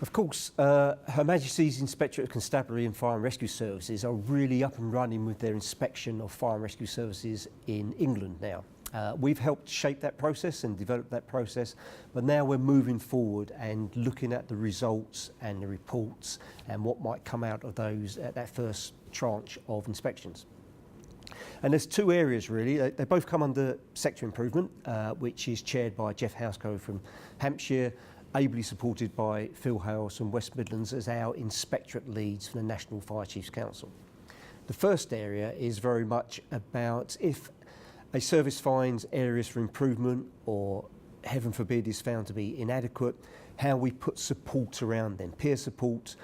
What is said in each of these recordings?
Of course, Her Majesty's Inspectorate of Constabulary and Fire and Rescue Services are really up and running with their inspection of fire and rescue services in England now. We've helped shape that process and develop that process, but now we're moving forward and looking at the results and the reports and what might come out of those at that first tranche of inspections. And there's two areas really. They both come under sector improvement, which is chaired by Jeff Housecove from Hampshire, ably supported by Phil Hales from West Midlands as our inspectorate leads for the National Fire Chiefs Council. The first area is very much about if a service finds areas for improvement or, heaven forbid, is found to be inadequate, how we put support around them, peer support,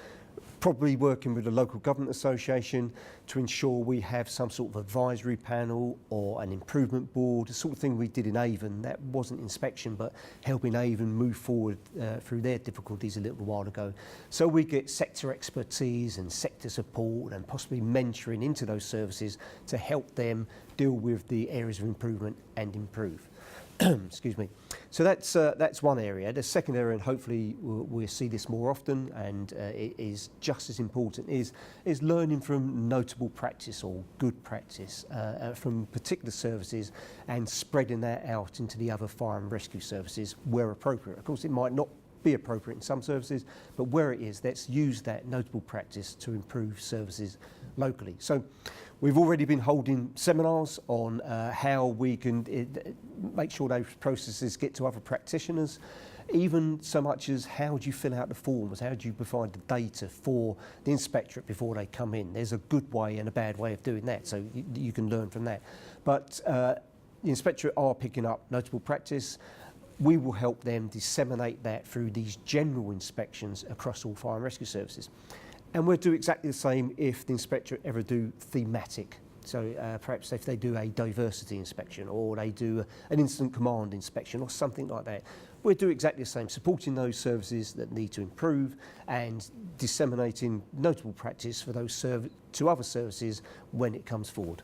probably working with the local government association to ensure we have some sort of advisory panel or an improvement board, the sort of thing we did in Avon. That wasn't inspection, but helping Avon move forward through their difficulties a little while ago. So we get sector expertise and sector support and possibly mentoring into those services to help them deal with the areas of improvement and improve. Excuse me. So that's one area. The second area, and hopefully we'll see this more often, and it is just as important, is learning from notable practice or good practice from particular services and spreading that out into the other fire and rescue services where appropriate. Of course, it might not be appropriate in some services, but where it is, let's use that notable practice to improve services locally. So we've already been holding seminars on how we can make sure those processes get to other practitioners, even so much as how do you fill out the forms, how do you provide the data for the inspectorate before they come in. There's a good way and a bad way of doing that, so you can learn from that. But the inspectorate are picking up notable practice. We will help them disseminate that through these general inspections across all fire and rescue services. And we'll do exactly the same if the inspectorate ever do thematic. So perhaps if they do a diversity inspection or they do an incident command inspection or something like that, we'll do exactly the same, supporting those services that need to improve and disseminating notable practice for those to other services when it comes forward.